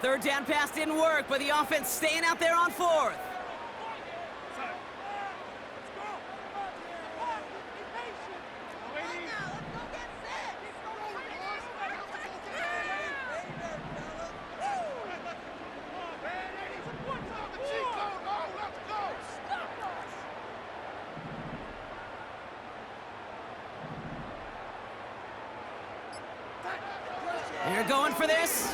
Third down pass didn't work, but the offense staying out there on fourth. They're going for this.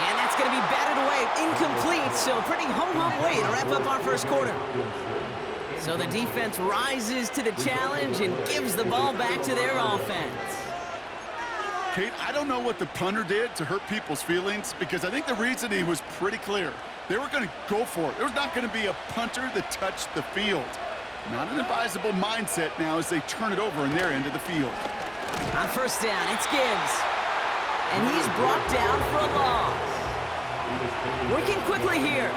And that's going to be batted away, incomplete, so pretty home way to wrap up our first quarter. So the defense rises to the challenge and gives the ball back to their offense. Kate, I don't know what the punter did to hurt people's feelings because I think the reasoning was pretty clear. They were going to go for it. There's not going to be a punter that touched the field. Not an advisable mindset now as they turn it over in their end of the field. On first down, it's Gibbs. And he's brought down for a loss. Working quickly here.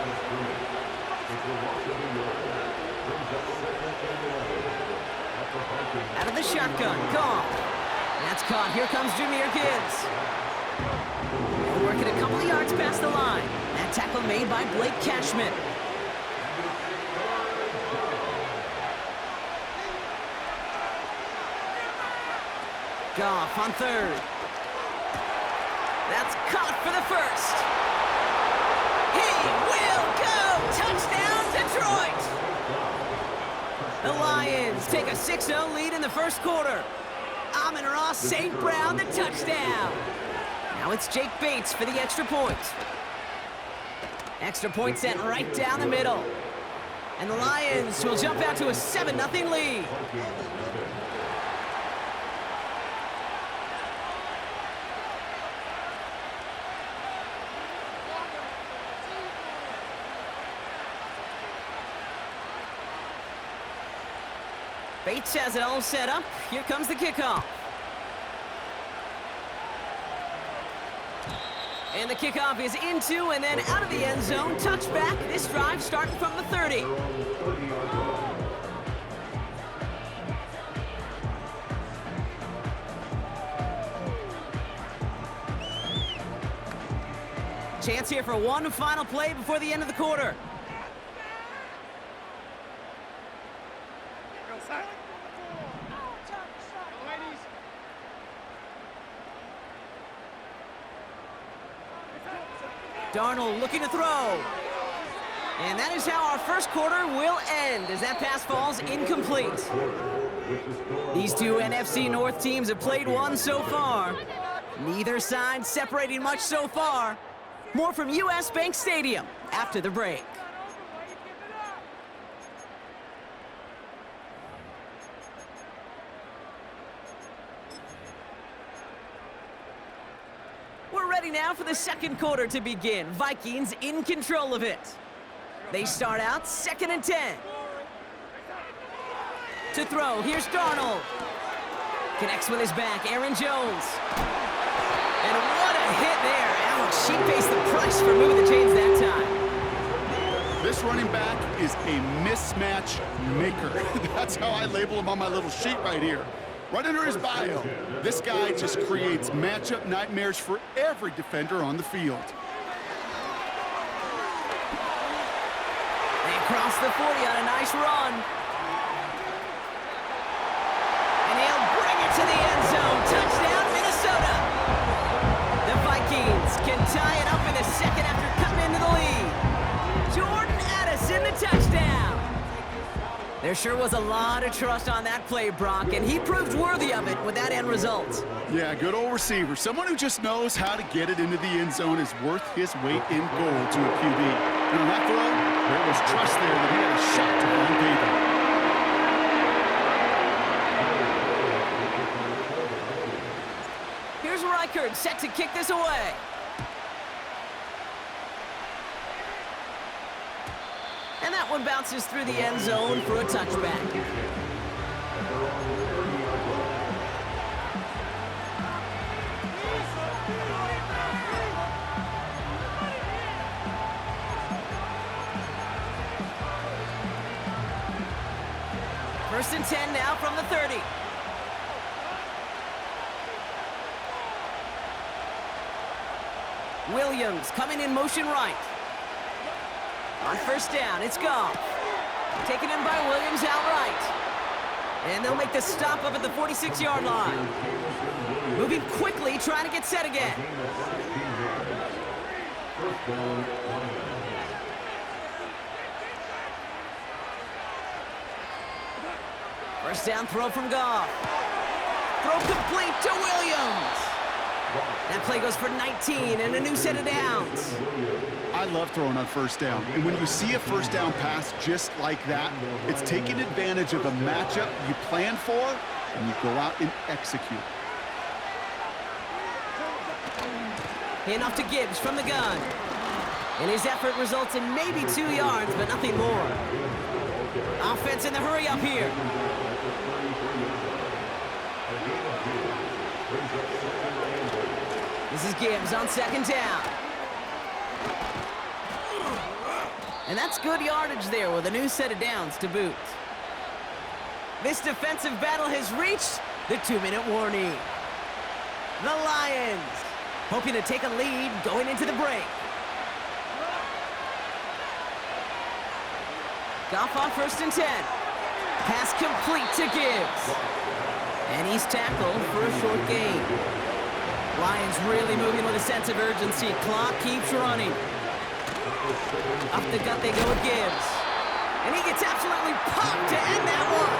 Out of the shotgun, gone. That's caught. Here comes Jahmyr Gibbs. And working a couple of yards past the line. That tackle made by Blake Cashman. Goff on third. That's caught for the first. He will go! Touchdown, Detroit! The Lions take a 6-0 lead in the first quarter. Amon-Ra St. Brown, the touchdown. Now it's Jake Bates for the extra point. Extra point sent right down the middle. And the Lions will jump out to a 7-0 lead. Bates has it all set up. Here comes the kickoff. And the kickoff is into and then out of the end zone. Touchback. This drive starting from the 30. Chance here for one final play before the end of the quarter. Darnold looking to throw. And that is how our first quarter will end as that pass falls incomplete. These two NFC North teams have played one so far. Neither side separating much so far. More from US Bank Stadium after the break. We're ready now for the second quarter to begin. Vikings in control of it. They start out 2nd and 10. To throw, here's Darnold. Connects with his back, Aaron Jones. And what a hit there. Ouch, she faced the price for moving the chains that time. This running back is a mismatch maker. That's how I label him on my little sheet right here. Right under his bio, this guy just creates matchup nightmares for every defender on the field. They cross the 40 on a nice run. And he'll bring it to the end zone. Touchdown, Minnesota. The Vikings can tie it up in the second after cutting into the lead. Jordan Addison, the touchdown. There sure was a lot of trust on that play, Brock, and he proved worthy of it with that end result. Yeah, good old receiver. Someone who just knows how to get it into the end zone is worth his weight in gold to a QB. And on that throw, there was trust there that he had a shot to find payback. Here's Reichard set to kick this away. And that one bounces through the end zone for a touchback. First and 10 now from the 30. Williams coming in motion right. On first down, it's Goff. Taken in by Williams outright. And they'll make the stop up at the 46-yard line. Moving quickly, trying to get set again. First down throw from Goff. Throw complete to Williams. That play goes for 19 and a new set of downs. I love throwing on first down. And when you see a first down pass just like that, it's taking advantage of a matchup you plan for, and you go out and execute. Hand off to Gibbs from the gun. And his effort results in maybe 2 yards, but nothing more. Offense in the hurry up here. This is Gibbs on second down. And that's good yardage there with a new set of downs to boot. This defensive battle has reached the 2-minute warning. The Lions hoping to take a lead going into the break. Goff on first and 10. Pass complete to Gibbs. And he's tackled for a short gain. Lions really moving with a sense of urgency. Clock keeps running. Up the gut they go with Gibbs. And he gets absolutely popped to end that one.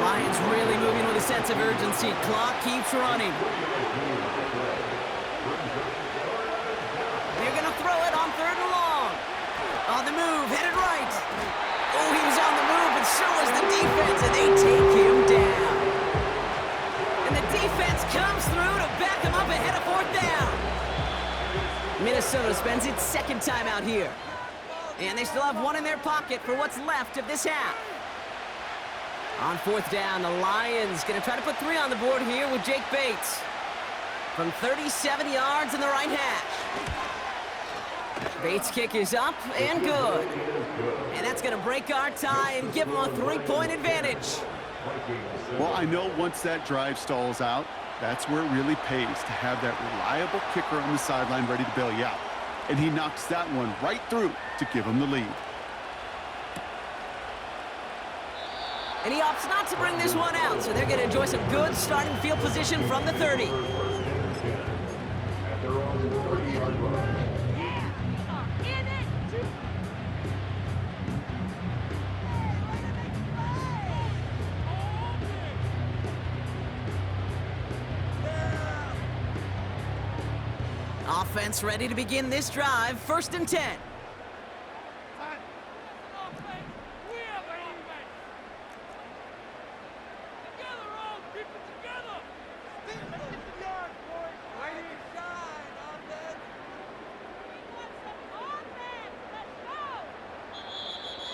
Lions really moving with a sense of urgency. Clock keeps running. They're going to throw it on third and long. On the move, headed right. Oh, he was on the move, and so was the defense, and they take him down. And the defense comes through to back him up ahead of fourth down. Minnesota spends its second time out here. And they still have one in their pocket for what's left of this half. On fourth down, the Lions going to try to put 3 on the board here with Jake Bates. From 37 yards in the right hash. Bates' kick is up and good. And that's going to break our tie and give them a 3-point advantage. Well, I know once that drive stalls out, that's where it really pays to have that reliable kicker on the sideline ready to bail you out. And he knocks that one right through to give him the lead. And he opts not to bring this one out, so they're going to enjoy some good starting field position from the 30. Offense ready to begin this drive. First and 10.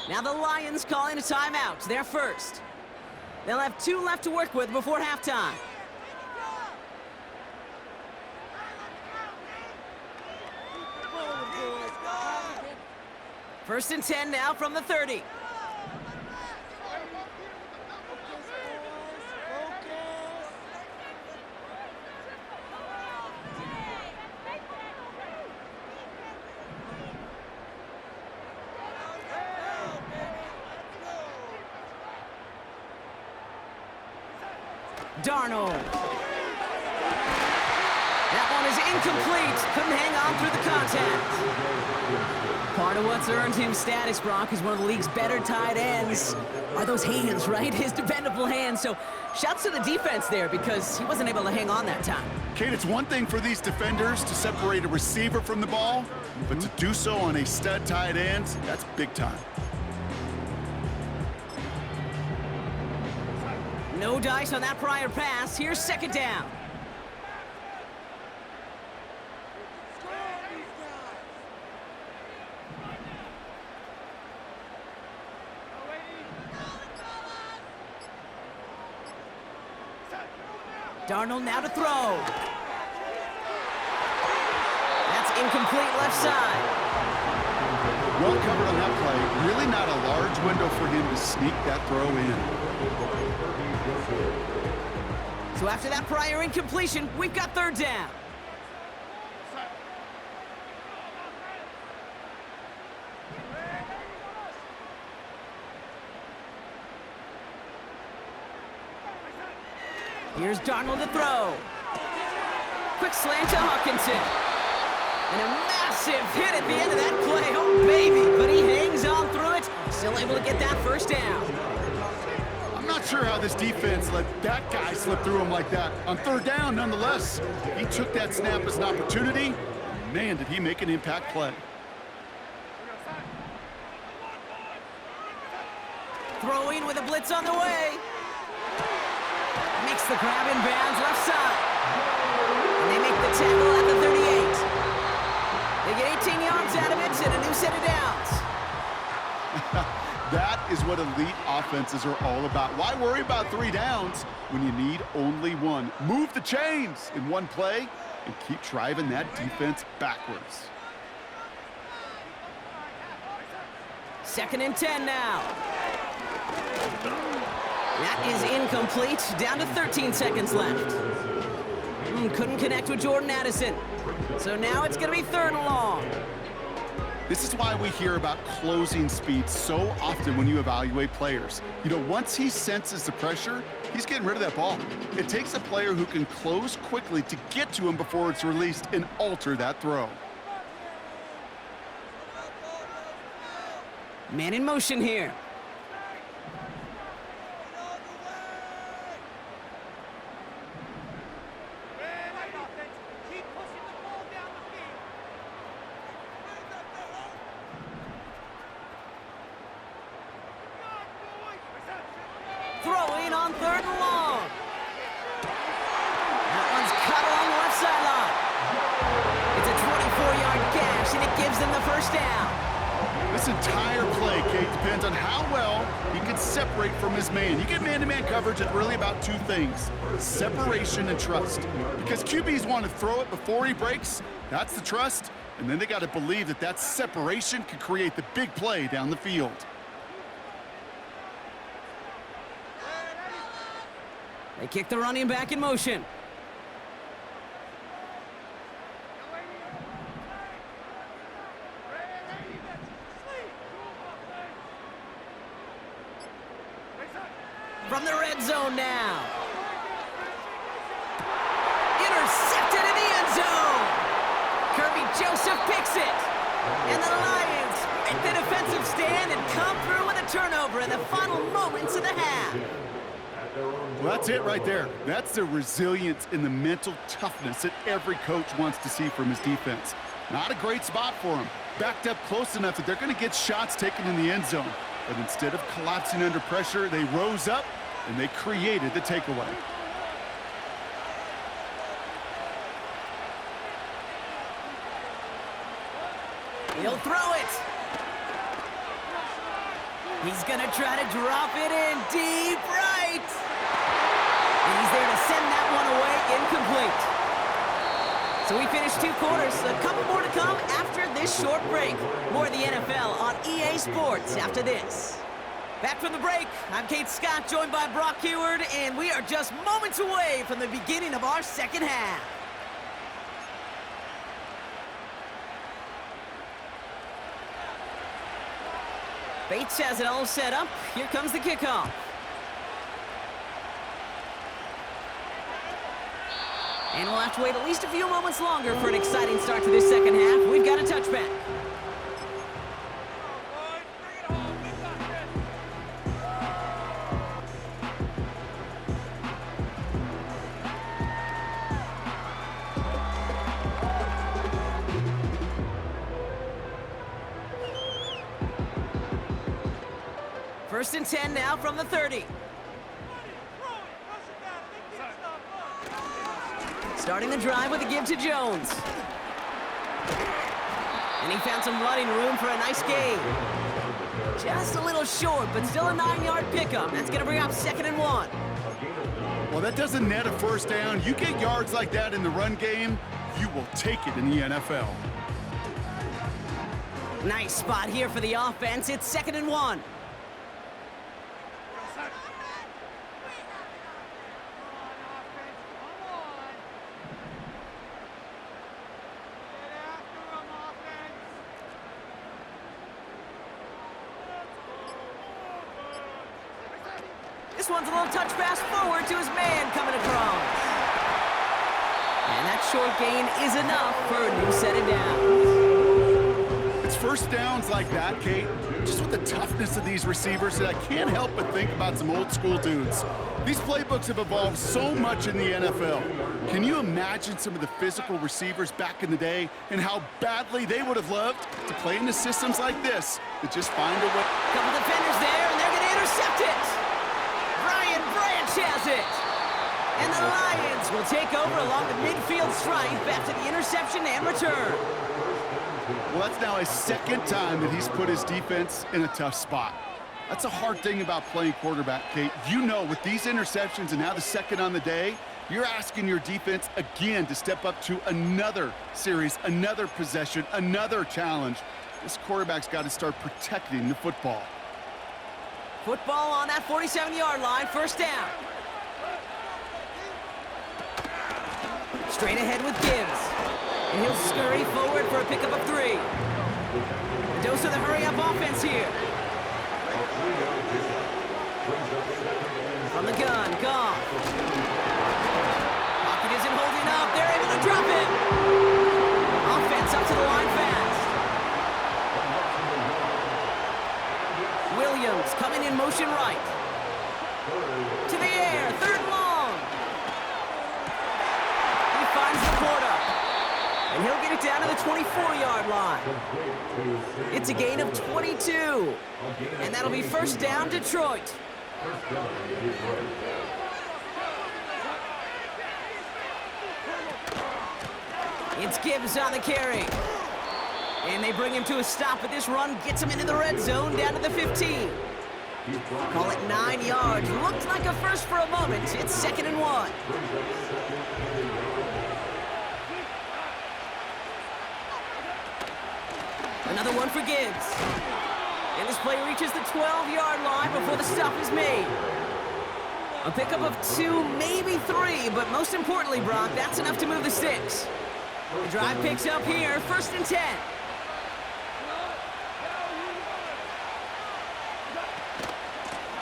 Now the Lions calling a timeout. They're first. They'll have 2 left to work with before halftime. First and 10 now from the 30. Darnold. That one is incomplete. Couldn't hang on through the contact. Part of what's earned him status, Brock, is one of the league's better tight ends. Are those hands, right? His dependable hands. So shouts to the defense there because he wasn't able to hang on that time. Kate, it's one thing for these defenders to separate a receiver from the ball, but to do so on a stud tight end, that's big time. No dice on that prior pass. Here's second down. Darnold now to throw. That's incomplete left side. Well covered on that play. Really not a large window for him to sneak that throw in. So after that prior incompletion, we've got third down. Here's Darnold to throw. Quick slant to Hawkinson. And a massive hit at the end of that play. Oh, baby. But he hangs on through it. Still able to get that first down. I'm not sure how this defense let that guy slip through him like that. On third down, nonetheless, he took that snap as an opportunity. Man, did he make an impact play. Throwing with a blitz on the way. Makes the grab in bounds left side. And they make the tackle at the 38. They get 18 yards out of it and a new set of downs. That is what elite offenses are all about. Why worry about 3 downs when you need only 1? Move the chains in one play and keep driving that defense backwards. 2nd and 10 now. That is incomplete. Down to 13 seconds left. Couldn't connect with Jordan Addison. So now it's going to be 3rd and long. This is why we hear about closing speed so often when you evaluate players. You know, once he senses the pressure, he's getting rid of that ball. It takes a player who can close quickly to get to him before it's released and alter that throw. Man in motion here. Throwing on 3rd and long. That one's cut along the left sideline. It's a 24-yard gash, and it gives them the first down. This entire play, Kate, depends on how well he can separate from his man. You get man-to-man coverage at really about 2 things: separation and trust. Because QBs want to throw it before he breaks. That's the trust. And then they got to believe that that separation can create the big play down the field. They kick the running back in motion. From the red zone now. Intercepted in the end zone. Kirby Joseph picks it. And the Lions make the defensive stand and come through with a turnover in the final moments of the half. Well, that's it right there. That's the resilience and the mental toughness that every coach wants to see from his defense. Not a great spot for him. Backed up close enough that they're going to get shots taken in the end zone. But instead of collapsing under pressure, they rose up and they created the takeaway. He'll throw it. He's going to try to drop it in deep right. And he's there to send that one away, incomplete. So we finished 2 quarters. A couple more to come after this short break. More of the NFL on EA Sports after this. Back from the break, I'm Kate Scott, joined by Brock Heward, and we are just moments away from the beginning of our second half. Bates has it all set up. Here comes the kickoff. And we'll have to wait at least a few moments longer for an exciting start to this second half. We've got a touchback. First and 10 now from the 30. Starting the drive with a give to Jones. And he found some running room for a nice gain. Just a little short, but still a 9-yard pickup. That's going to bring up 2nd and 1. Well, that doesn't net a first down. You get yards like that in the run game, you will take it in the NFL. Nice spot here for the offense. It's 2nd and 1. This one's a little touch pass forward to his man coming across. And that short gain is enough for a new set of downs. It's first downs like that, Kate, just with the toughness of these receivers, that I can't help but think about some old school dudes. These playbooks have evolved so much in the NFL. Can you imagine some of the physical receivers back in the day and how badly they would have loved to play into systems like this to just find a way? Couple defenders there, and they're going to intercept it. Brian Branch has it. And the Lions will take over along the midfield stripe after the interception and return. Well, that's now his second time that he's put his defense in a tough spot. That's a hard thing about playing quarterback, Kate. You know, with these interceptions and now the second on the day, you're asking your defense again to step up to another series, another possession, another challenge. This quarterback's got to start protecting the football. Football on that 47-yard line, first down. Straight ahead with Gibbs. And he'll scurry forward for a pickup of 3. A dose of the hurry-up offense here. From the gun, Goff. Pocket isn't holding up. They're able to drop it. Offense up to the line fast. Williams coming in motion right. To the air, third and long. He finds the quarter. And he'll get it down to the 24-yard line. It's a gain of 22. And that'll be first down, Detroit. It's Gibbs on the carry. And they bring him to a stop, but this run gets him into the red zone down to the 15. Call it 9 yards. Looked like a first for a moment. It's 2nd and 1. Another one for Gibbs. And this play reaches the 12-yard line before the stop is made. A pickup of 2, maybe 3, but most importantly, Brock, that's enough to move the sticks. The drive picks up here, 1st and 10.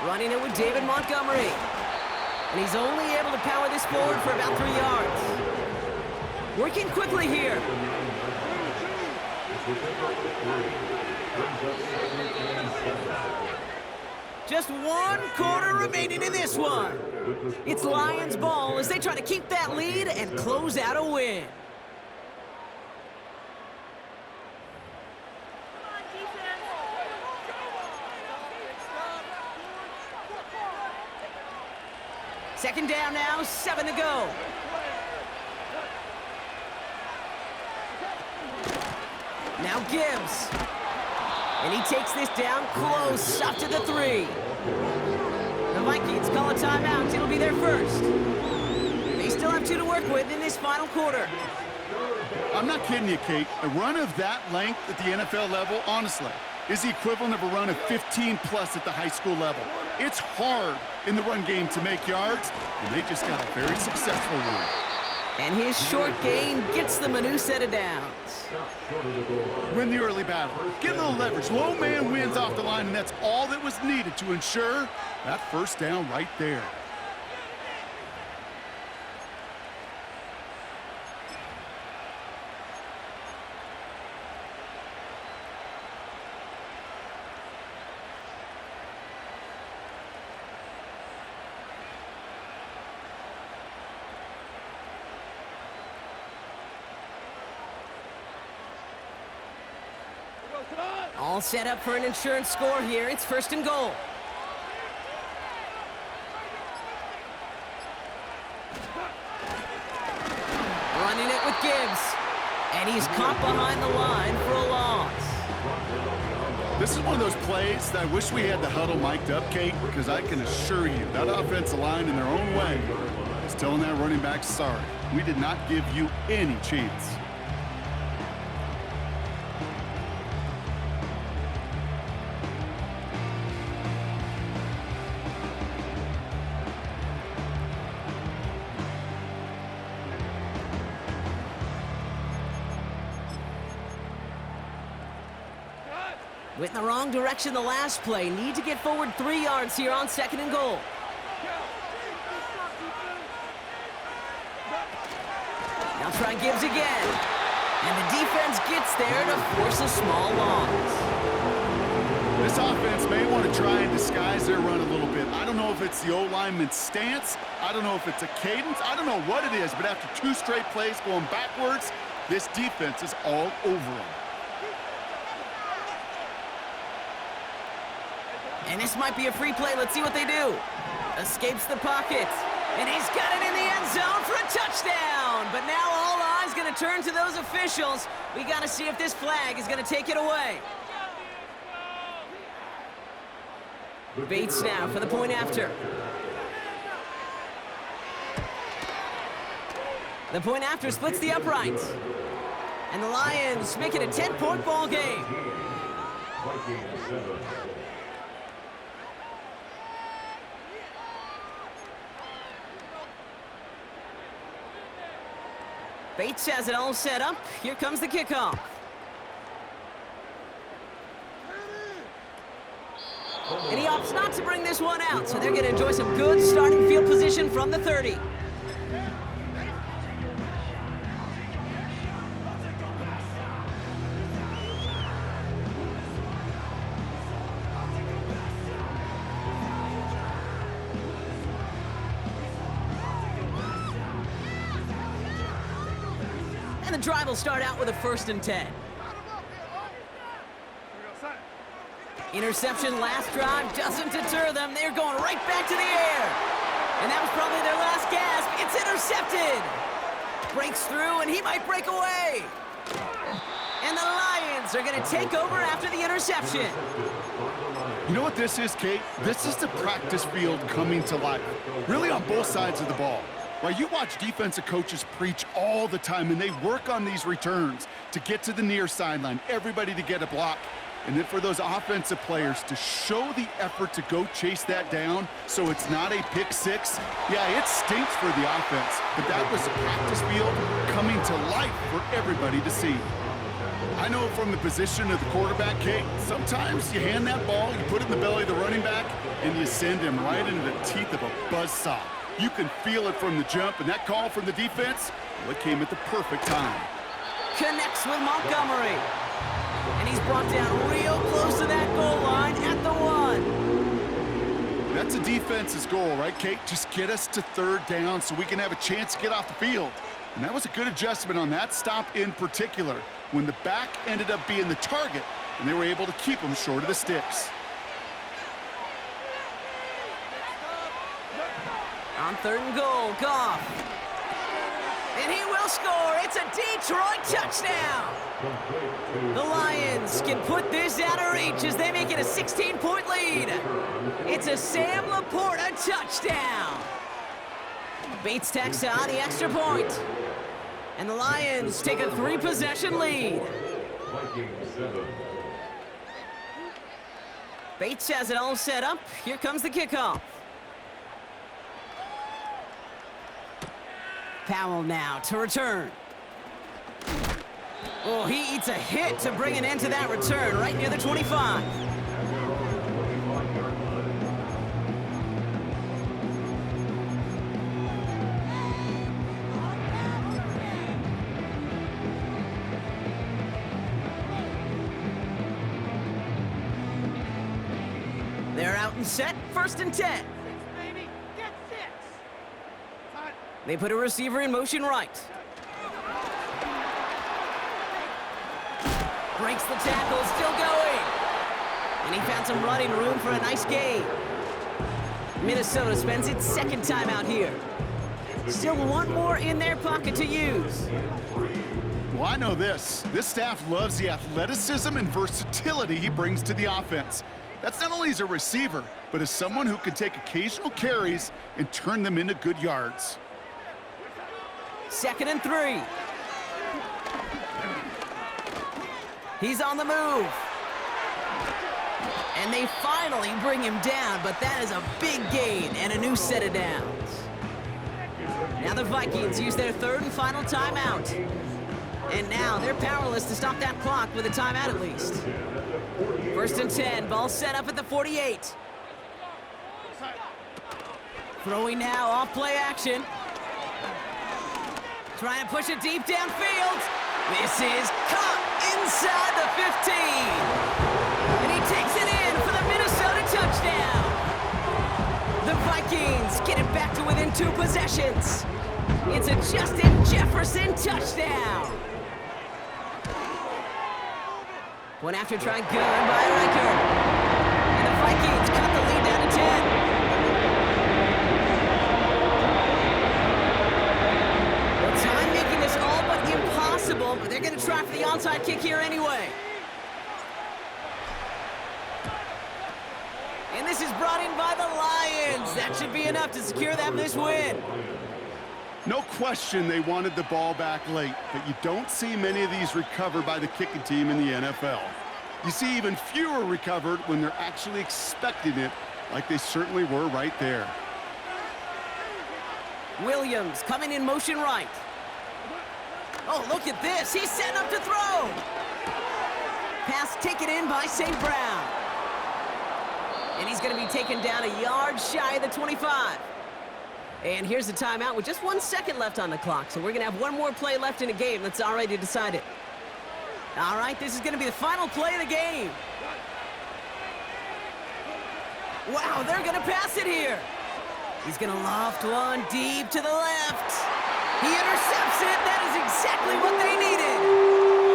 Running it with David Montgomery. And he's only able to power this forward for about 3 yards. Working quickly here. Just 1 quarter remaining in this one. It's Lions ball as they try to keep that lead and close out a win. Second down now, 7 to go. Now Gibbs. And he takes this down close, up to the 3. The Vikings call a timeout. It'll be their first. They still have 2 to work with in this final quarter. I'm not kidding you, Kate. A run of that length at the NFL level, honestly, is the equivalent of a run of 15-plus at the high school level. It's hard in the run game to make yards, and they just got a very successful one. And his short gain gets them a new set of downs. Win the early battle. Get a little leverage. Low man wins off the line, and that's all that was needed to ensure that first down right there. All set up for an insurance score here. It's 1st and goal. Running it with Gibbs. And he's caught behind the line for a loss. This is one of those plays that I wish we had the huddle mic'd up, Kate, because I can assure you that offensive line in their own way is telling that running back, sorry, we did not give you any chance. Went in the wrong direction the last play. Need to get forward 3 yards here on 2nd and goal. Now try gives again. And the defense gets there to force a small loss. This offense may want to try and disguise their run a little bit. I don't know if it's the O-lineman's stance. I don't know if it's a cadence. I don't know what it is, but after 2 straight plays going backwards, this defense is all over them. And this might be a free play. Let's see what they do. Escapes the pocket. And he's got it in the end zone for a touchdown. But now all eyes going to turn to those officials. We got to see if this flag is going to take it away. Bates now for the point after. The point after splits the uprights. And the Lions make it a 10-point ball game. Bates has it all set up. Here comes the kickoff. And he opts not to bring this one out, so they're going to enjoy some good starting field position from the 30. And the drive will start out with a 1st and 10. Interception last drive doesn't deter them. They're going right back to the air. And that was probably their last gasp. It's intercepted. Breaks through, and he might break away. And the Lions are going to take over after the interception. You know what this is, Kate? This is the practice field coming to life, really on both sides of the ball. Right, you watch defensive coaches preach all the time, and they work on these returns to get to the near sideline, everybody to get a block. And then for those offensive players to show the effort to go chase that down so it's not a pick six, yeah, it stinks for the offense. But that was the practice field coming to life for everybody to see. I know from the position of the quarterback, Kate, sometimes you hand that ball, you put it in the belly of the running back, and you send him right into the teeth of a buzzsaw. You can feel it from the jump, and that call from the defense, well, it came at the perfect time. Connects with Montgomery. And he's brought down real close to that goal line at the 1. That's a defense's goal, right, Kate? Just get us to 3rd down so we can have a chance to get off the field. And that was a good adjustment on that stop in particular, when the back ended up being the target, and they were able to keep him short of the sticks. On 3rd and goal, Goff. And he will score. It's a Detroit touchdown. The Lions can put this out of reach as they make it a 16-point lead. It's a Sam Laporta touchdown. Bates tacks on the extra point. And the Lions take a 3-possession lead. Bates has it all set up. Here comes the kickoff. Powell now to return. Oh, he eats a hit to bring an end to that return right near the 25. They're out and set, 1st and 10. They put a receiver in motion right. Breaks the tackle, still going. And he found some running room for a nice gain. Minnesota spends its 2nd timeout here. Still one more in their pocket to use. Well, I know this. This staff loves the athleticism and versatility he brings to the offense. That's not only as a receiver, but as someone who can take occasional carries and turn them into good yards. 2nd and 3. He's on the move. And they finally bring him down, but that is a big gain and a new set of downs. Now the Vikings use their 3rd and final timeout. And now they're powerless to stop that clock with a timeout at least. 1st and 10, ball set up at the 48. Throwing now, off play action. Trying to push it deep downfield. This is caught inside the 15. And he takes it in for the Minnesota touchdown. The Vikings get it back to within 2 possessions. It's a Justin Jefferson touchdown. One after try, good by Riker. And the Vikings cut the lead down to 10. Time making this all but impossible, but they're going to try for the onside kick here anyway. And this is brought in by the Lions. That should be enough to secure them this win. No question they wanted the ball back late, but you don't see many of these recovered by the kicking team in the NFL. You see even fewer recovered when they're actually expecting it, like they certainly were right there. Williams coming in motion right. Oh, look at this. He's setting up to throw. Pass taken in by St. Brown. And he's going to be taken down a yard shy of the 25. And here's the timeout with just 1 second left on the clock. So we're going to have one more play left in the game that's already decided. All right, this is going to be the final play of the game. Wow, they're going to pass it here. He's going to loft one deep to the left. He intercepts it. That is exactly what they needed.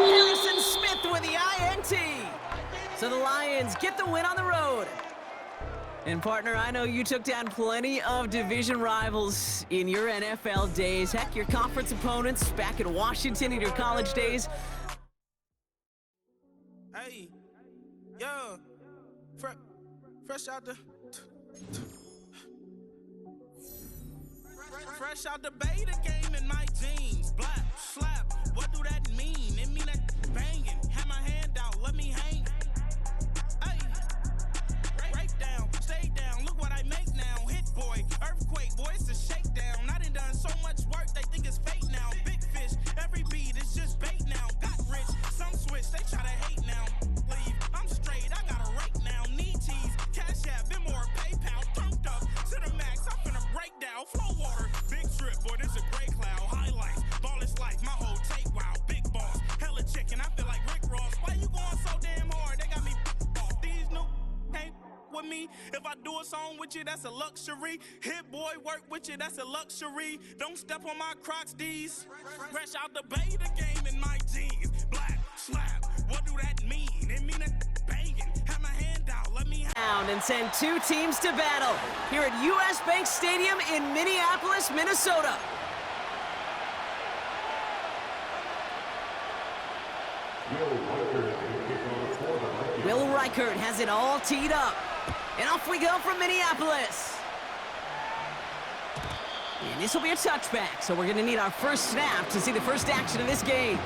Harrison Smith with the INT. So the Lions get the win on the road. And partner, I know you took down plenty of division rivals in your NFL days. Heck, your conference opponents back in Washington in your college days. Hey, yo, fresh out the... Fresh out the beta game in my jeans. Black, slap, what do that mean? It mean that banging. Have my hand out, let me hang. Hey, break down, stay down, look what I make now. Hit boy, earthquake, boy, it's a shakedown. I done so much work, they think it's fake now. Big fish, every beat is just bait now. Got rich, some switch, they try to hate now. Leave, I'm straight, I got a rake now. Need cheese, cash app, been more PayPal. Turned up to the max, I'm finna break down. Flow water, big trip, boy, this a gray cloud. Highlights, ball is life, my whole take, wow. Big boss, hella chicken, I feel like Rick Ross. Why you going so damn hard? They got me off. These new can't with me. If I do a song with you, that's a luxury. Hit boy, work with you, that's a luxury. Don't step on my Crocs, D's. Fresh out the beta game in my jeans. Black, slap, what do that mean? It mean that banging. Have my hand out, let me and send 2 teams to battle here at US Bank Stadium in Minneapolis, Minnesota. Will Reichert has it all teed up. And off we go from Minneapolis. And this will be a touchback, so we're going to need our first snap to see the first action of this game.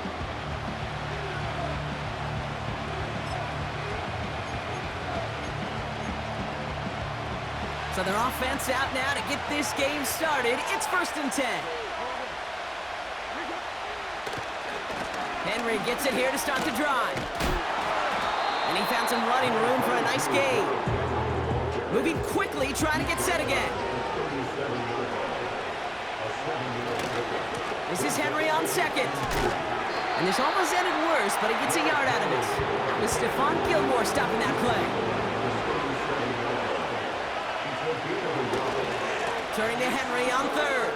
So their offense out now to get this game started. It's 1st and 10. Henry gets it here to start the drive. And he found some running room for a nice gain. Moving quickly, trying to get set again. This is Henry on second. And this almost ended worse, but he gets a yard out of it. That was Stephon Gilmore stopping that play. Turning to Henry on third.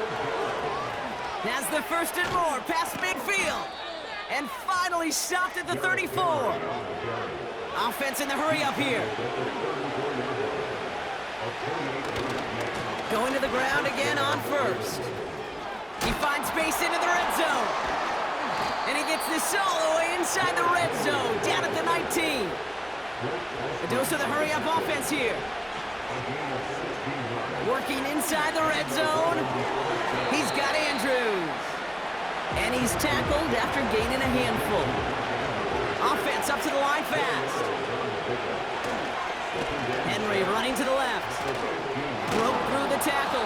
Has the 1st and more past midfield. And finally stopped at the 34. Offense in the hurry up here. Going to the ground again on 1st. He finds space into the red zone. And he gets this all the way inside the red zone, down at the 19. A dose of the hurry up offense here. Working inside the red zone. He's got Andrews. And he's tackled after gaining a handful. Offense up to the line fast. Henry running to the left. Broke through the tackle.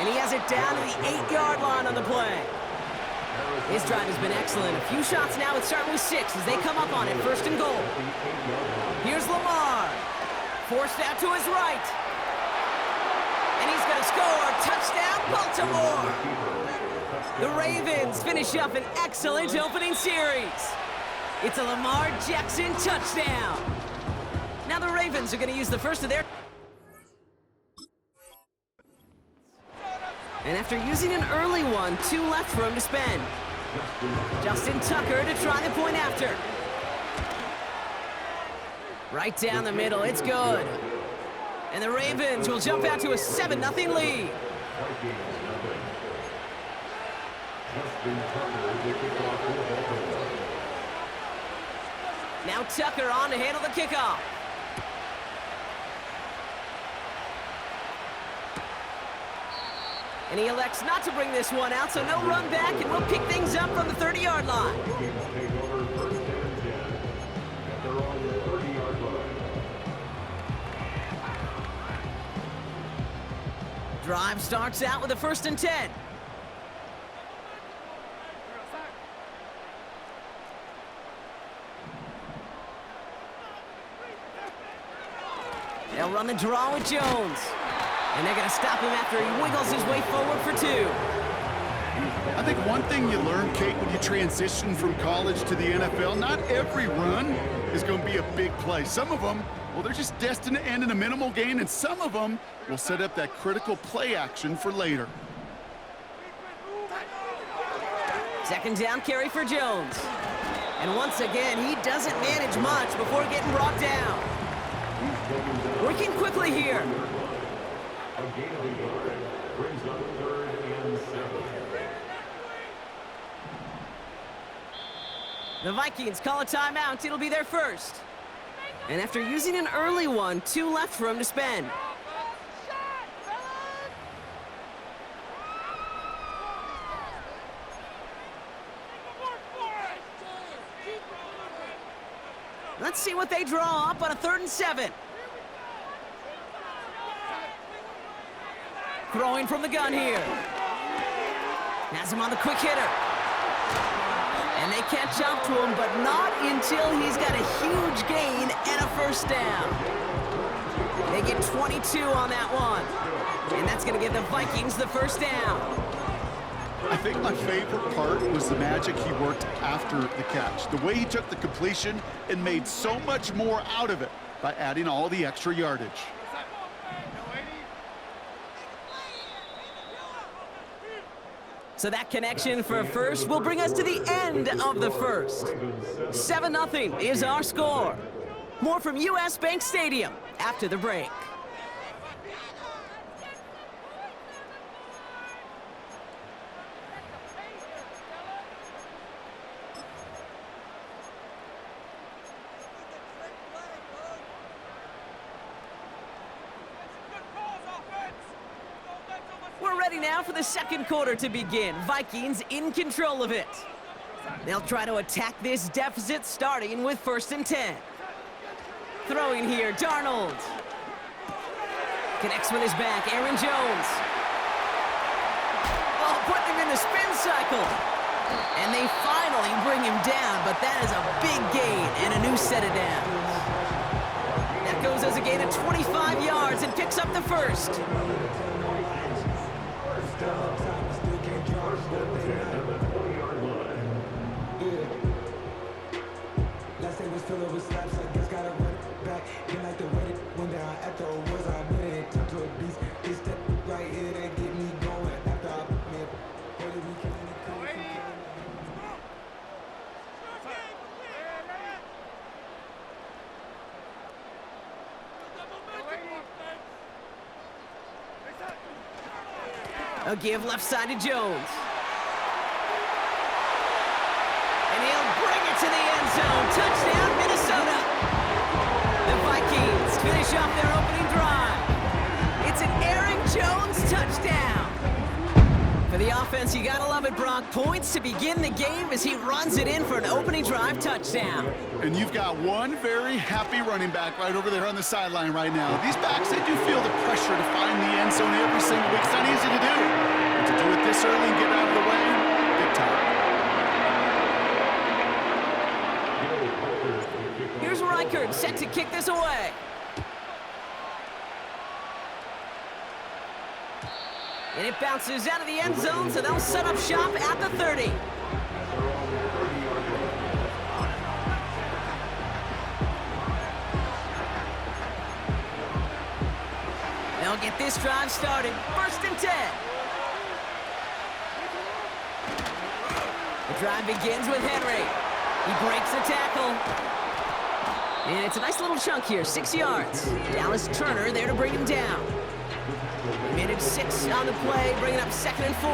And he has it down to the 8-yard line on the play. His drive has been excellent. A few shots now, it's starting with 6 as they come up on it. 1st and goal. Here's Lamar. Forced out to his right. And he's going to score, touchdown, Baltimore. The Ravens finish up an excellent opening series. It's a Lamar Jackson touchdown. Now the Ravens are going to use the first of their... And after using an early one, 2 left for him to spend. Justin Tucker to try the point after. Right down the middle, it's good. And the Ravens will jump out to a 7-0 lead. Now Tucker on to handle the kickoff. And he elects not to bring this one out, so no run back, and we'll pick things up from the 30-yard line. Drive starts out with a 1st and 10. They'll run the draw with Jones. And they're going to stop him after he wiggles his way forward for 2. I think one thing you learn, Kate, when you transition from college to the NFL, not every run is going to be a big play. Some of them, well, they're just destined to end in a minimal gain, and some of them will set up that critical play action for later. 2nd down carry for Jones. And once again, he doesn't manage much before getting brought down. Working quickly here. The Vikings call a timeout. It'll be their first. And after using an early one, 2 left for him to spend. Let's see what they draw up on a 3rd and 7. Throwing from the gun here. Has him on the quick hitter. And they catch up to him, but not until he's got a huge gain and a 1st down. They get 22 on that one. And that's going to give the Vikings the 1st down. I think my favorite part was the magic he worked after the catch. The way he took the completion and made so much more out of it by adding all the extra yardage. So that connection for a first will bring us to the end of the first. 7-0 is our score. More from US Bank Stadium after the break. We're ready now for the 2nd quarter to begin. Vikings in control of it. They'll try to attack this deficit starting with 1st and 10. Throwing here, Darnold. Connects with his back, Aaron Jones. Oh, putting him in the spin cycle. And they finally bring him down, but that is a big gain and a new set of downs. That goes as a gain of 25 yards and picks up the 1st. A give left side to Jones. And he'll bring it to the end zone. Touchdown, Minnesota. The Vikings finish off their opening drive. It's an Aaron Jones touchdown. For the offense, you gotta love it, Brock. Points to begin the game as he runs it in for an opening drive touchdown. And you've got one very happy running back right over there on the sideline right now. These backs, they do feel the pressure to find the end zone every single week. It's not easy to do. But to do it this early and get out of the way, big time. Here's Reichert set to kick this away. And it bounces out of the end zone, so they'll set up shop at the 30. They'll get this drive started. 1st and 10. The drive begins with Henry. He breaks the tackle. And it's a nice little chunk here, 6 yards. Dallas Turner there to bring him down. They made it 6 on the play, bringing up 2nd and 4.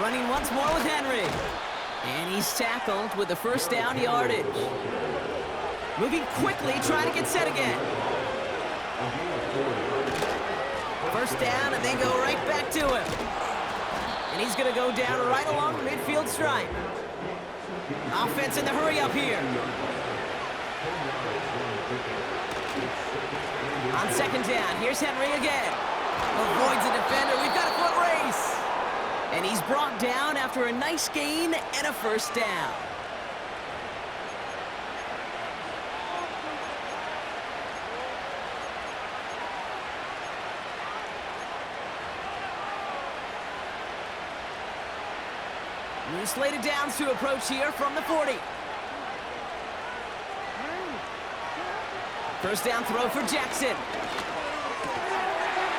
Running once more with Henry. And he's tackled with the 1st down yardage. Moving quickly, trying to get set again. 1st down, and they go right back to him. And he's going to go down right along the midfield stripe. Offense in the hurry up here. On 2nd down, here's Henry again. Avoids the defender. We've got a foot race. And he's brought down after a nice gain and a 1st down. New slated downs to approach here from the 40. 1st down throw for Jackson.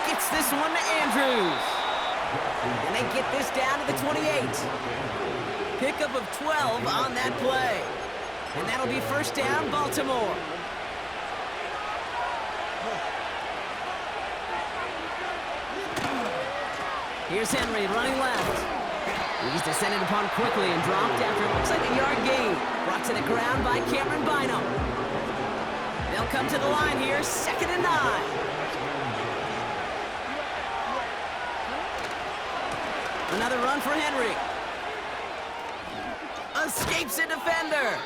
Gets this one to Andrews. And they get this down to the 28. Pickup of 12 on that play. And that'll be 1st down, Baltimore. Here's Henry running left. He's descended upon quickly and dropped after it looks like a yard gain. Brought to the ground by Cameron Bynum. They'll come to the line here, 2nd and 9. Another run for Henry. Escapes a defender.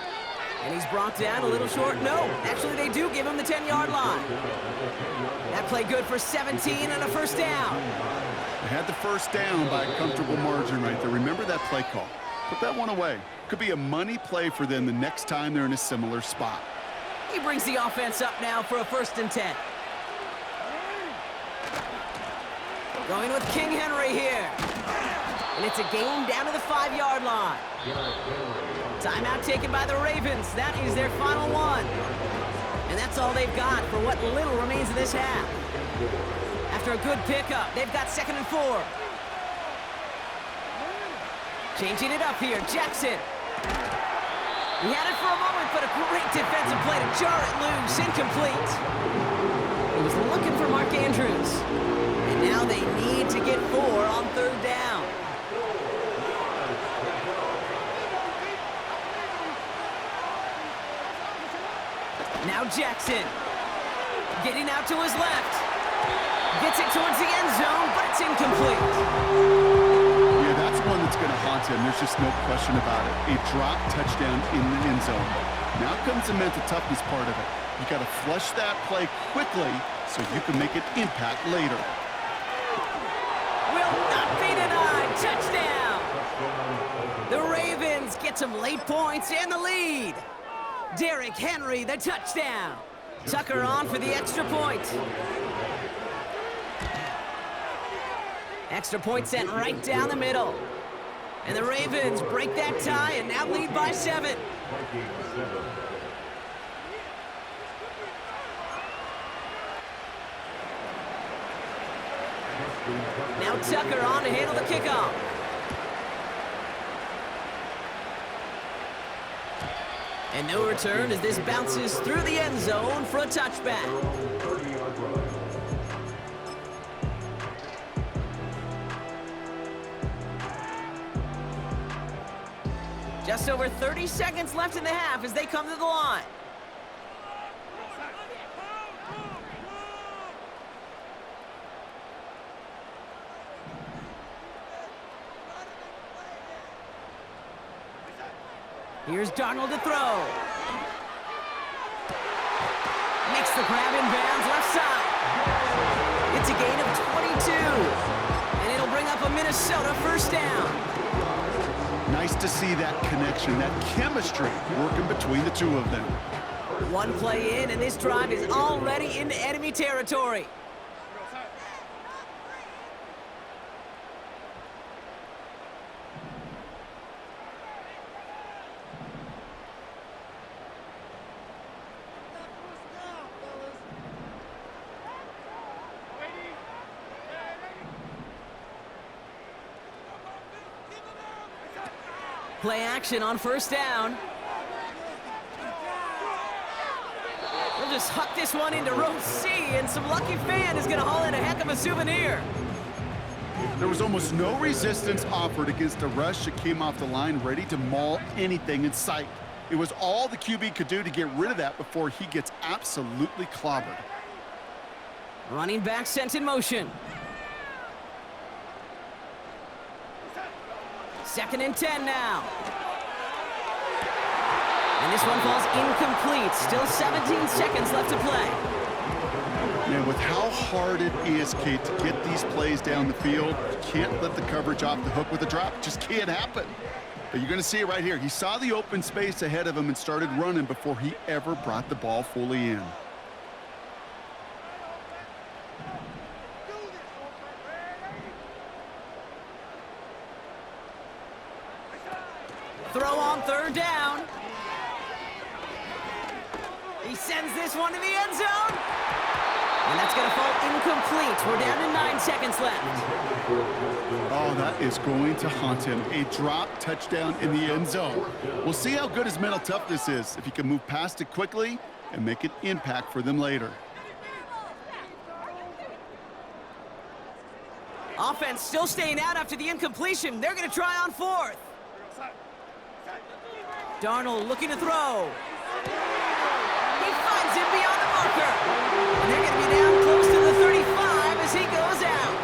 And he's brought down a little short. No, actually they do give him the 10-yard line. That play good for 17 and a 1st down. They had the 1st down by a comfortable margin right there. Remember that play call. Put that one away. Could be a money play for them the next time they're in a similar spot. He brings the offense up now for a 1st and 10. Going with King Henry here. And it's a gain down to the 5-yard line. Timeout taken by the Ravens. That is their final one. And that's all they've got for what little remains of this half. After a good pickup, they've got 2nd and 4. Changing it up here, Jackson. He had it for a moment, but a great defensive play to jar it loose, incomplete. He was looking for Mark Andrews. And now they need to get 4 on 3rd down. Now Jackson. Getting out to his left. Gets it towards the end zone, but it's incomplete. Yeah, that's one that's going to haunt him. There's just no question about it. A drop touchdown in the end zone. Now comes the mental toughness part of it. You got to flush that play quickly so you can make an impact later. Will not be denied. Touchdown. The Ravens get some late points and the lead. Derrick Henry, the touchdown. Tucker on for the extra point. Extra point sent right down the middle. And the Ravens break that tie and now lead by 7. Now Tucker on to handle the kickoff. And no return as this bounces through the end zone for a touchback. Just over 30 seconds left in the half as they come to the line. Here's Darnold to throw. Makes the grab in bounds left side. It's a gain of 22. And it'll bring up a Minnesota 1st down. Nice to see that connection, that chemistry working between the two of them. One play in, and this drive is already into enemy territory. Play action on first down. We'll just huck this one into row C, and some lucky fan is going to haul in a heck of a souvenir. There was almost no resistance offered against a rush that came off the line ready to maul anything in sight. It was all the QB could do to get rid of that before he gets absolutely clobbered. Running back sent in motion. 2nd and 10 now. And this one falls incomplete. Still 17 seconds left to play. Man, with how hard it is, Kate, to get these plays down the field, you can't let the coverage off the hook with a drop. It just can't happen. But you're going to see it right here. He saw the open space ahead of him and started running before he ever brought the ball fully in. Throw on 3rd down. He sends this one to the end zone. And that's going to fall incomplete. We're down to 9 seconds left. Oh, that is going to haunt him. A drop touchdown in the end zone. We'll see how good his mental toughness is, if he can move past it quickly and make an impact for them later. Offense still staying out after the incompletion. They're going to try on 4th. Darnold looking to throw. He finds him beyond the marker. And they're going to be down close to the 35 as he goes out.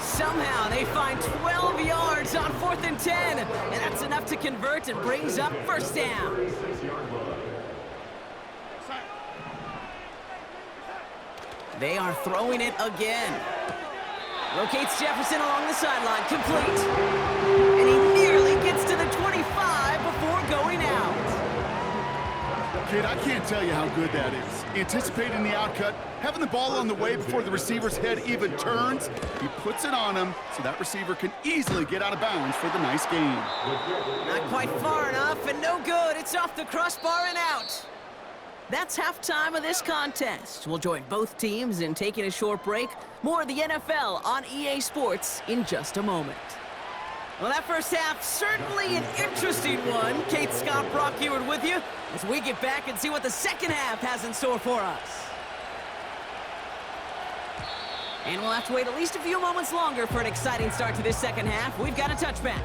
Somehow they find 12 yards on 4th and 10. And that's enough to convert and brings up first down. They are throwing it again. Locates Jefferson along the sideline, complete. And he nearly gets to the 25 before going out. Kid, I can't tell you how good that is. Anticipating the outcut, having the ball on the way before the receiver's head even turns, he puts it on him so that receiver can easily get out of bounds for the nice gain. Not quite far enough, and no good. It's off the crossbar and out. That's halftime of this contest. We'll join both teams in taking a short break. More of the NFL on EA Sports in just a moment. Well, that first half, certainly an interesting one. Kate, Scott, Brock Ewart with you as we get back and see what the second half has in store for us. And we'll have to wait at least a few moments longer for an exciting start to this second half. We've got a touchback.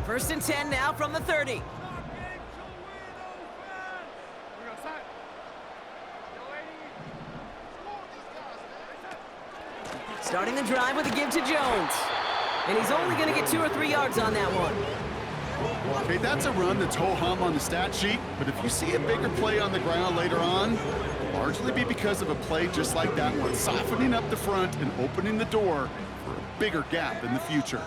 First and 10 now from the 30. Starting the drive with a give to Jones. And he's only going to get 2 or 3 yards on that one. Okay, that's a run that's ho-hum on the stat sheet, but if you see a bigger play on the ground later on, it'll largely be because of a play just like that one, softening up the front and opening the door for a bigger gap in the future.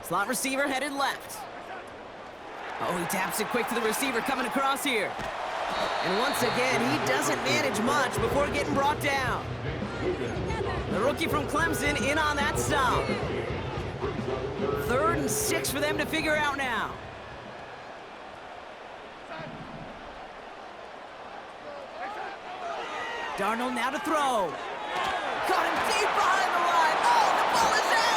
Slot receiver headed left. Oh, he taps it quick to the receiver coming across here. And once again, he doesn't manage much before getting brought down. The rookie from Clemson in on that stop. 3rd and 6 for them to figure out now. Darnold now to throw. Caught him deep behind the line. Oh, the ball is out!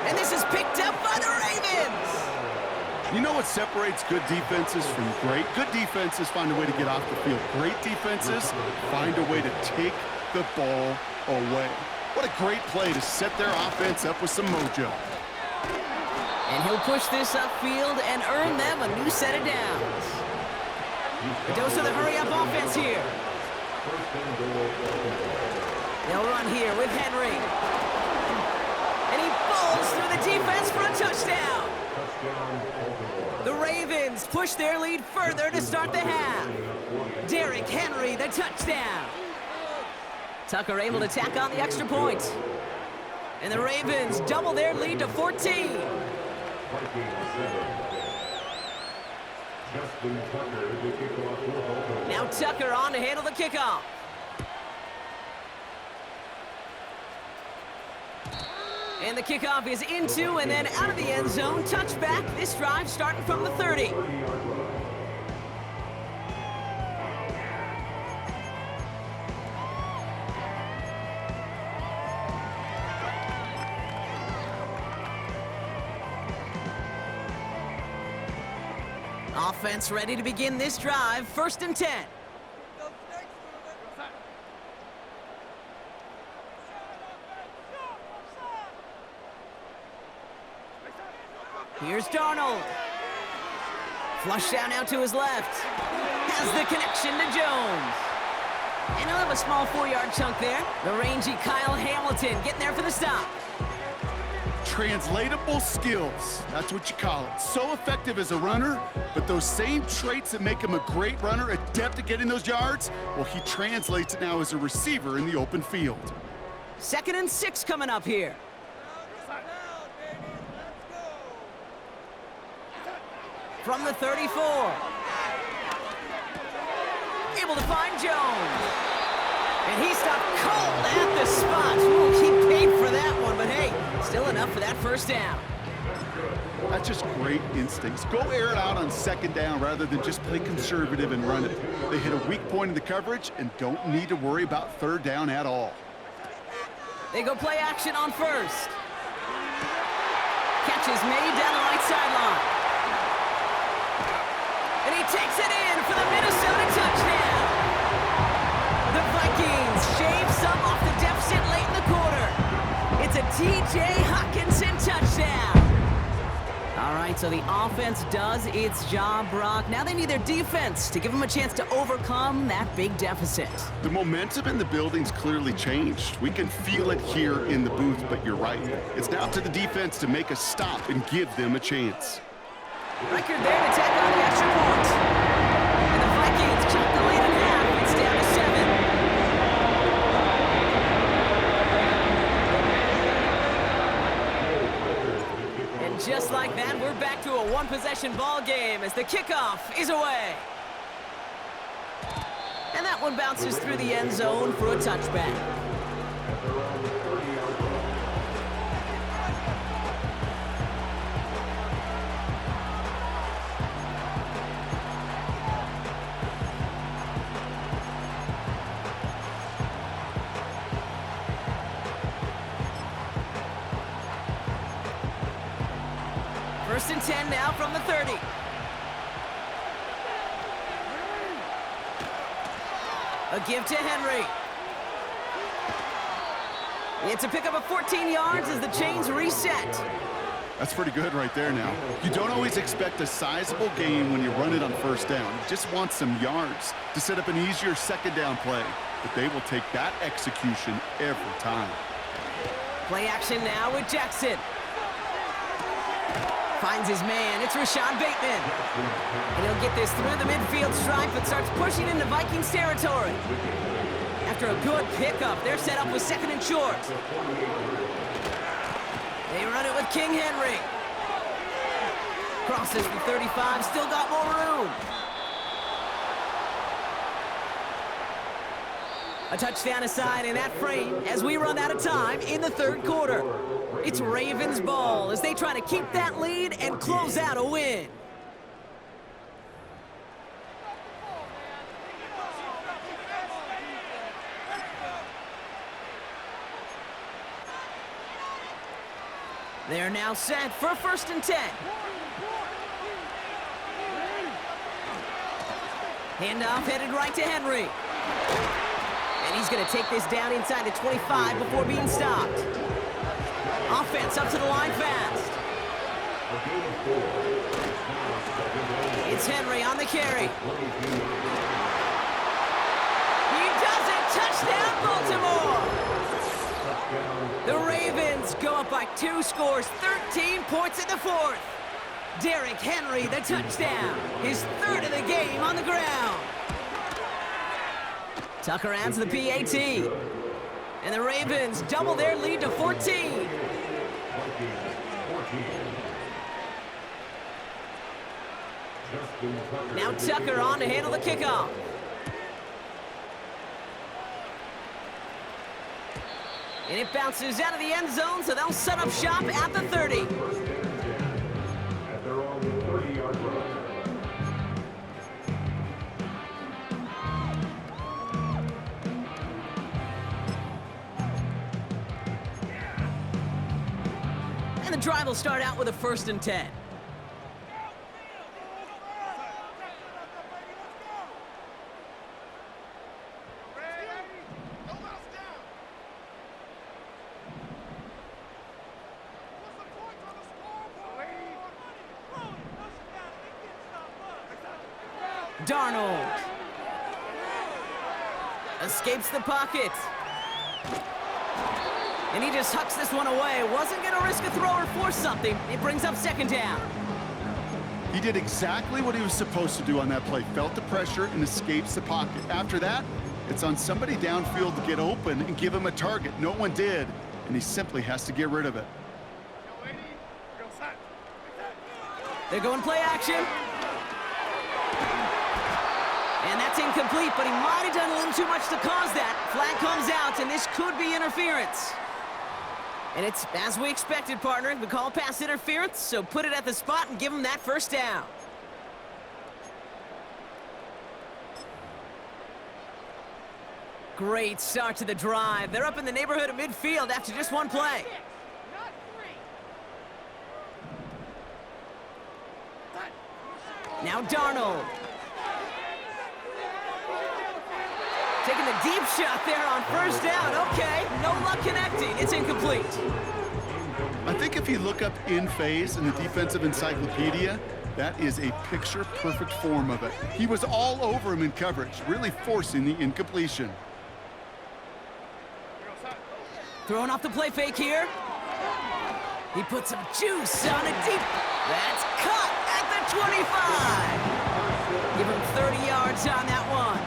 And this is picked up by the Ravens. You know what separates good defenses from great? Good defenses find a way to get off the field. Great defenses find a way to take the ball away. What a great play to set their offense up with some mojo. And he'll push this upfield and earn them a new set of downs. A dose of the hurry-up offense here. They'll run here with Henry. And he bowls through the defense for a touchdown. The Ravens push their lead further to start the half. Derrick Henry, the touchdown. Tucker able to tack on the extra point. And the Ravens double their lead to 14. Now Tucker on to handle the kickoff. And the kickoff is into and then out of the end zone. Touchback. This drive starting from the 30. Offense ready to begin this drive. 1st and 10. Here's Darnold. Flush down now to his left. Has the connection to Jones. And he'll have a small 4-yard chunk there. The rangy Kyle Hamilton getting there for the stop. Translatable skills. That's what you call it. So effective as a runner, but those same traits that make him a great runner, adept at getting those yards, well, he translates it now as a receiver in the open field. 2nd and 6 coming up here. From the 34. Able to find Jones. And he stopped cold at the spot. Ooh, he paid for that one, but hey, still enough for that 1st down. That's just great instincts. Go air it out on 2nd down rather than just play conservative and run it. They hit a weak point in the coverage and don't need to worry about 3rd down at all. They go play action on 1st. Catch is made down the right sideline. And he takes it in for the Minnesota touchdown. The Vikings shave some off the deficit late in the quarter. It's a T.J. Hockenson touchdown. All right, so the offense does its job, Brock. Now they need their defense to give them a chance to overcome that big deficit. The momentum in the building's clearly changed. We can feel it here in the booth, but you're right. It's now up to the defense to make a stop and give them a chance. Record there to tack on the extra point. And the Vikings chop the lead in half. It's down to 7. And just like that, we're back to a one-possession ball game as the kickoff is away. And that one bounces through the end zone for a touchback. First and 10 now from the 30. A give to Henry. It's a pickup of 14 yards as the chains reset. That's pretty good right there now. You don't always expect a sizable gain when you run it on 1st down. You just want some yards to set up an easier 2nd down play. But they will take that execution every time. Play action now with Jackson. Finds his man. It's Rashad Bateman. And he'll get this through the midfield stripe and starts pushing into Vikings territory. After a good pickup, they're set up with 2nd and short. They run it with King Henry. Crosses for 35, still got more room. A touchdown aside in that frame as we run out of time in the 3rd quarter. It's Ravens ball as they try to keep that lead and close out a win. They're now set for 1st and 10. Handoff headed right to Henry. And he's going to take this down inside the 25 before being stopped. Offense up to the line fast. It's Henry on the carry. He does it! Touchdown, Baltimore! The Ravens go up by 2 scores, 13 points in the 4th. Derrick Henry, the touchdown. His 3rd of the game on the ground. Tucker adds the PAT. And the Ravens double their lead to 14. Now Tucker on to handle the kickoff. And it bounces out of the end zone, so they'll set up shop at the 30. At their own 30-yard line. And the drive will start out with a 1st and 10. Darnold escapes the pocket. And he just hucks this one away. Wasn't going to risk a throw or force something. It brings up 2nd down. He did exactly what he was supposed to do on that play. Felt the pressure and escapes the pocket. After that, it's on somebody downfield to get open and give him a target. No one did, and he simply has to get rid of it. They're going play action. And that's incomplete, but he might have done a little too much to cause that. Flag comes out, and this could be interference. And it's as we expected, partner. We call pass interference, so put it at the spot and give him that 1st down. Great start to the drive. They're up in the neighborhood of midfield after just 1 play. Now Darnold. Taking the deep shot there on 1st down. Okay, no luck connecting. It's incomplete. I think if you look up in phase in the defensive encyclopedia, that is a picture-perfect form of it. He was all over him in coverage, really forcing the incompletion. Throwing off the play fake here. He puts some juice on it deep. That's caught at the 25. Give him 30 yards on that one.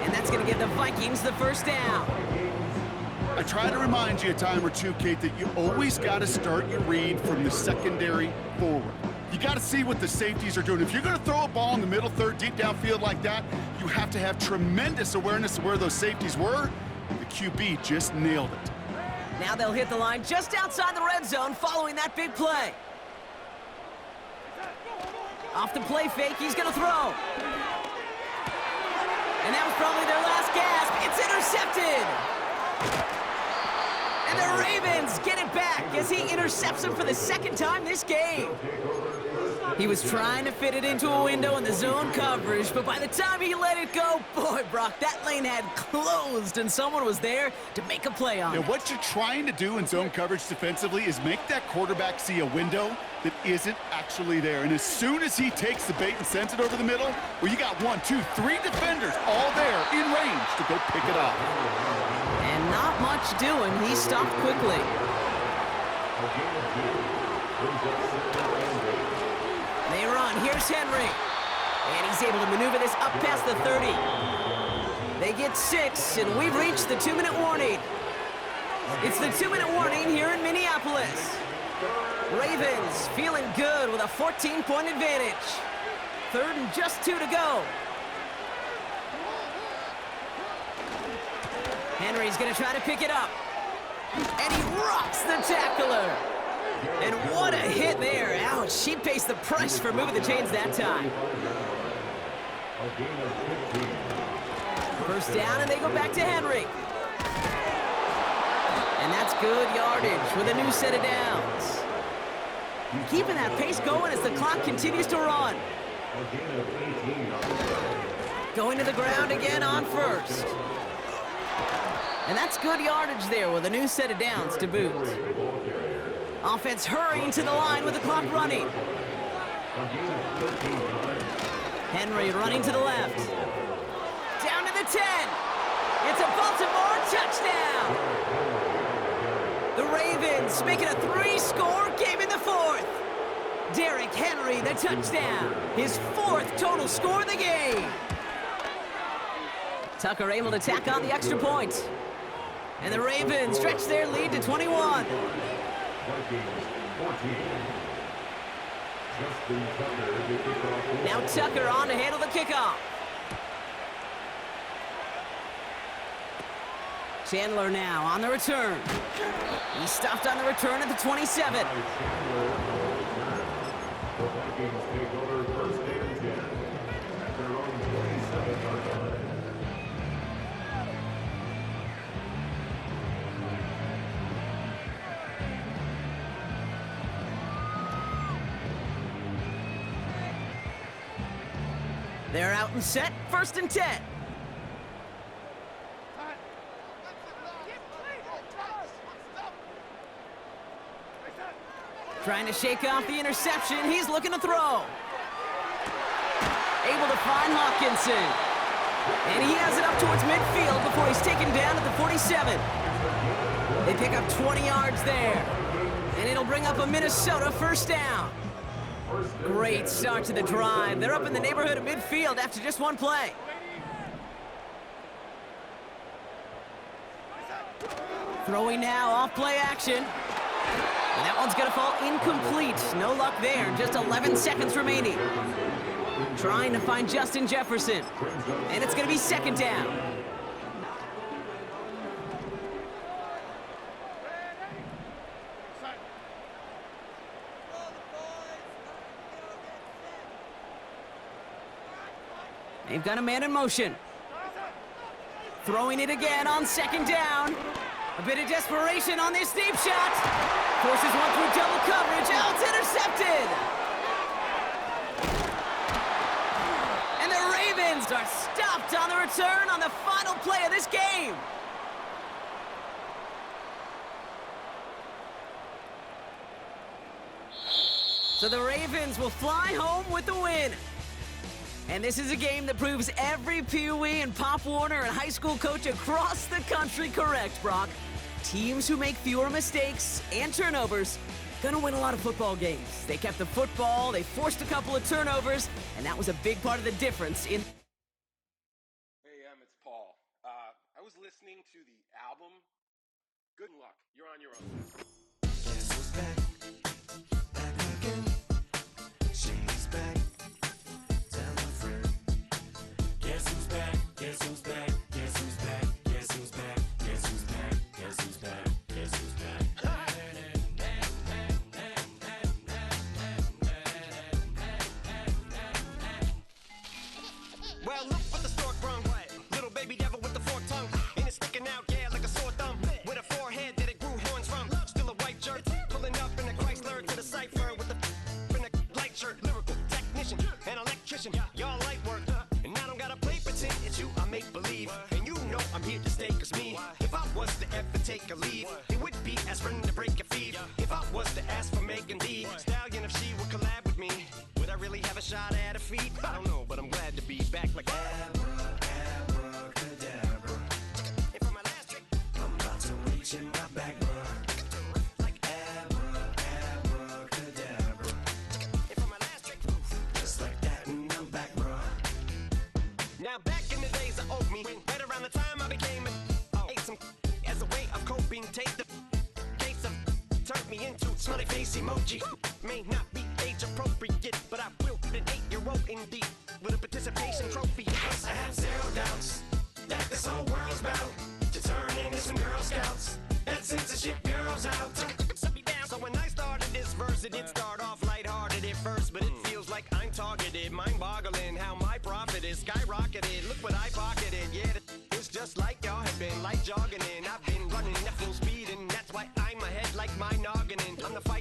And that's going to give the Vikings the 1st down. I try to remind you a time or two, Kate, that you always got to start your read from the secondary forward. You got to see what the safeties are doing. If you're going to throw a ball in the middle 3rd, deep downfield like that, you have to have tremendous awareness of where those safeties were. The QB just nailed it. Now they'll hit the line just outside the red zone following that big play. Off the play fake, he's going to throw. And that was probably their last gasp. It's intercepted. And the Ravens get it back as he intercepts him for the 2nd time this game. He was trying to fit it into a window in the zone coverage, but by the time he let it go, boy, Brock, that lane had closed and someone was there to make a play on it. What you're trying to do in zone coverage defensively is make that quarterback see a window that isn't actually there. And as soon as he takes the bait and sends it over the middle, well, you got 1, 2, 3 defenders all there in range to go pick it up. And not much doing. He stopped quickly. They run. Here's Henry. And he's able to maneuver this up past the 30. They get 6, and we've reached the 2-minute warning. It's the 2-minute warning here in Minneapolis. Ravens feeling good with a 14-point advantage. 3rd and just 2 to go. Henry's going to try to pick it up. And he rocks the tackler. And what a hit there. Ouch, she pays the price for moving the chains that time. 1st down, and they go back to Henry. And that's good yardage with a new set of downs. Keeping that pace going as the clock continues to run. Going to the ground again on 1st. And that's good yardage there with a new set of downs to boot. Offense hurrying to the line with the clock running. Henry running to the left. Down to the 10. It's a Baltimore touchdown. The Ravens make it a 3-score game in the fourth. Derrick Henry, the touchdown. His 4th total score of the game. Tucker able to tack on the extra point. And the Ravens stretch their lead to 21. Now Tucker on to handle the kickoff. Chandler now on the return. He stopped on the return at the 27. They're out and set, 1st and 10. Trying to shake off the interception. He's looking to throw. Able to find Hawkinson. And he has it up towards midfield before he's taken down at the 47. They pick up 20 yards there. And it'll bring up a Minnesota 1st down. Great start to the drive. They're up in the neighborhood of midfield after just one play. Throwing now, off play action. And that one's gonna fall incomplete. No luck there, just 11 seconds remaining. Trying to find Justin Jefferson. And it's gonna be 2nd down. They've got a man in motion. Throwing it again on 2nd down. A bit of desperation on this deep shot. Forces one through double coverage. Oh, it's intercepted. And the Ravens are stopped on the return on the final play of this game. So the Ravens will fly home with the win. And this is a game that proves every Pee Wee and Pop Warner and high school coach across the country correct, Brock. Teams who make fewer mistakes and turnovers gonna win a lot of football games. They kept the football, they forced a couple of turnovers, and that was a big part of the difference in... Hey, it's Paul. I was listening to the album. Good luck. You're on your own. Guess who's back? Back again. She's back. Tell a friend. Guess who's back? Guess who's back? Guess who's back? Guess who's back? Guess who's back? Guess who's back? Guess who's back? Well, look what the stork brung. Little baby devil with the forked tongue. And it's sticking out, yeah, like a sore thumb. With a forehead that it grew horns from. Still a white shirt. Pulling up in a Chrysler to the cipher with the in a light shirt. Lyrical technician and electrician. Y'all light work. And I don't gotta play pretend. It's you I make believe. And you know I'm here to stay, cause me. If I was to ever take a leave, it would be aspirin to break a fever. If I was to ask for Megan D Stallion, if she would collab with me, would I really have a shot at a feat? I don't know, but I'm glad to be back like Abracadabra. And for my last trick, I'm about to reach in my back, bruh. like Abracadabra. and for my last trick, Just like that, and I'm back, bruh. now back in the days of oat meat, right around the time I became ate some as a way of coping. Take the case of turned me into smiley face emoji. May not be age appropriate, but I will put an 8-year-old indeed with a participation trophy. Cause I have zero doubts that this whole world's bound to turn into some Girl Scouts. That censorship bureau's out. Set me down. So when I started this verse, it did start off lighthearted at first, but it feels like I'm targeted. Mind-boggling how my profit is skyrocketed. Look what I pocketed. Yeah, it's just like y'all have been like jogging in. I've been running at full speed, and that's why I'm ahead like my noggin. I'm the fight.